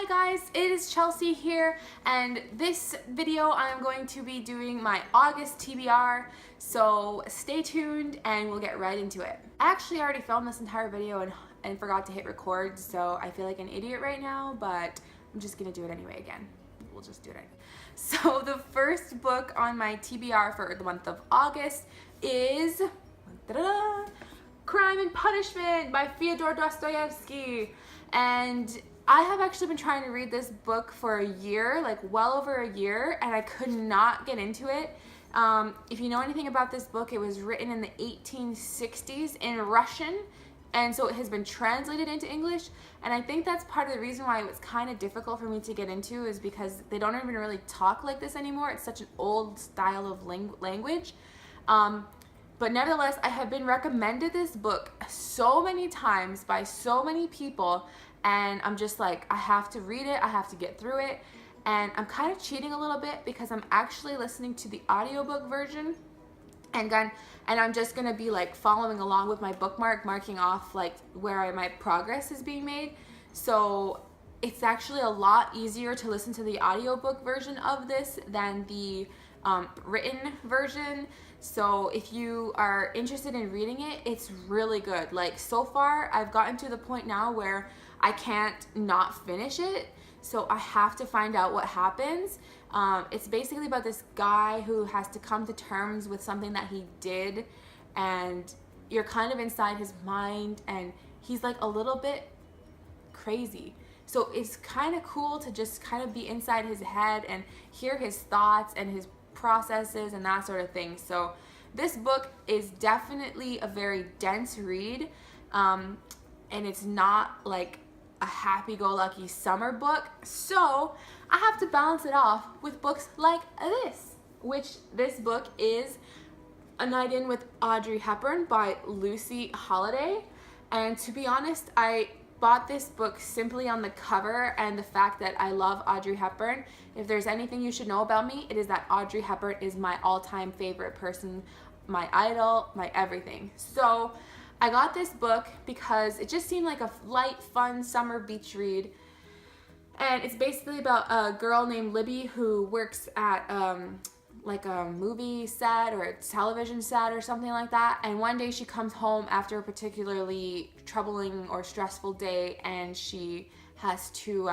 Hi guys, it is Chelsea here, and this video I'm going to be doing my August TBR, so stay tuned and we'll get right into it. I actually already filmed this entire video and forgot to hit record, so I feel like an idiot right now, but I'm just gonna do it anyway again. We'll just do it anyway. So the first book on my TBR for the month of August is Crime and Punishment by Fyodor Dostoevsky. And I have actually been trying to read this book for a year, like well over a year, and I could not get into it. If you know anything about this book, it was written in the 1860s in Russian, and so it has been translated into English, and I think that's part of the reason why it was kind of difficult for me to get into, is because they don't even really talk like this anymore. It's such an old style of language. But nevertheless, I have been recommended this book so many times by so many people, and I'm just like, I have to read it, I have to get through it, and I'm kind of cheating a little bit because I'm actually listening to the audiobook version, and I'm just gonna be like following along with my bookmark, marking off like where my progress is being made. So it's actually a lot easier to listen to the audiobook version of this than the written version. So if you are interested in reading it, it's really good. Like, so far I've gotten to the point now where I can't not finish it, so I have to find out what happens. It's basically about this guy who has to come to terms with something that he did, and you're kind of inside his mind, and he's like a little bit crazy. So it's kind of cool to just kind of be inside his head and hear his thoughts and his processes and that sort of thing. So this book is definitely a very dense read, and it's not like a happy-go-lucky summer book, so I have to balance it off with books like this, which this book is A Night In with Audrey Hepburn by Lucy Holiday. And to be honest, I bought this book simply on the cover and the fact that I love Audrey Hepburn. If there's anything you should know about me, it is that Audrey Hepburn is my all-time favorite person, my idol, my everything. So I got this book because it just seemed like a light, fun summer beach read. And it's basically about a girl named Libby who works at like a movie set or a television set or something like that, and one day she comes home after a particularly troubling or stressful day, and she has to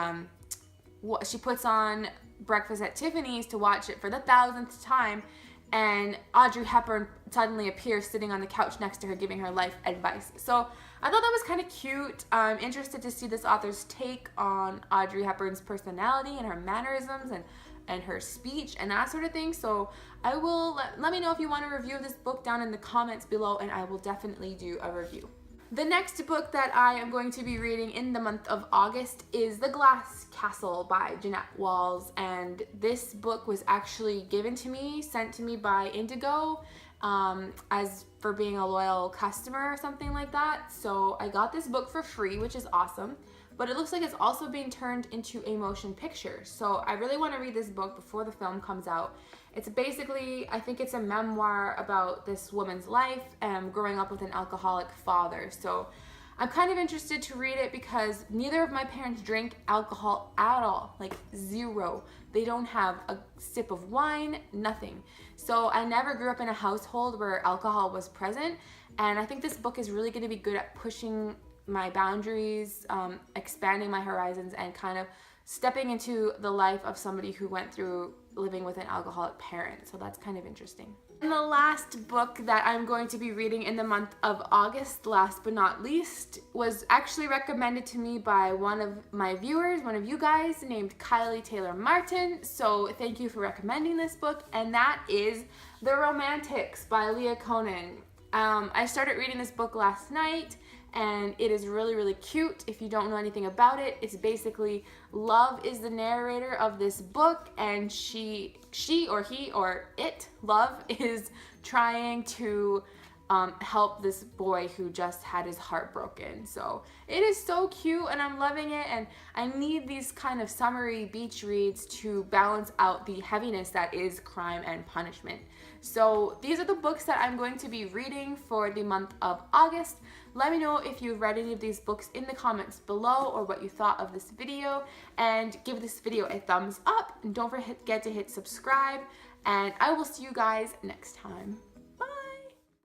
she puts on Breakfast at Tiffany's to watch it for the 1000th time, and Audrey Hepburn suddenly appears sitting on the couch next to her giving her life advice. So I thought that was kind of cute. I'm interested to see this author's take on Audrey Hepburn's personality and her mannerisms and her speech and that sort of thing. So I will let me know if you want a review of this book down in the comments below, and I will definitely do a review. The next book that I am going to be reading in the month of August is The Glass Castle by Jeanette Walls, and this book was actually sent to me by Indigo, as for being a loyal customer or something like that. So I got this book for free, which is awesome. But it looks like it's also being turned into a motion picture. So I really want to read this book before the film comes out. It's basically, I think it's a memoir about this woman's life growing up with an alcoholic father. So I'm kind of interested to read it because neither of my parents drink alcohol at all, like zero. They don't have a sip of wine, nothing. So I never grew up in a household where alcohol was present. And I think this book is really going to be good at pushing my boundaries, expanding my horizons, and kind of stepping into the life of somebody who went through living with an alcoholic parent. So that's kind of interesting. And the last book that I'm going to be reading in the month of August, last but not least, was actually recommended to me by one of my viewers, one of you guys, named Kylie Taylor Martin. So thank you for recommending this book, and that is The Romantics by Leah Conan. I started reading this book last night, and it is really, really cute. If you don't know anything about it, it's basically Love is the narrator of this book, and she or he or it, Love, is trying to help this boy who just had his heart broken. So it is so cute and I'm loving it, and I need these kind of summery beach reads to balance out the heaviness that is Crime and Punishment. So these are the books that I'm going to be reading for the month of August. Let me know if you've read any of these books in the comments below, or what you thought of this video, and give this video a thumbs up, and don't forget to hit subscribe, and I will see you guys next time.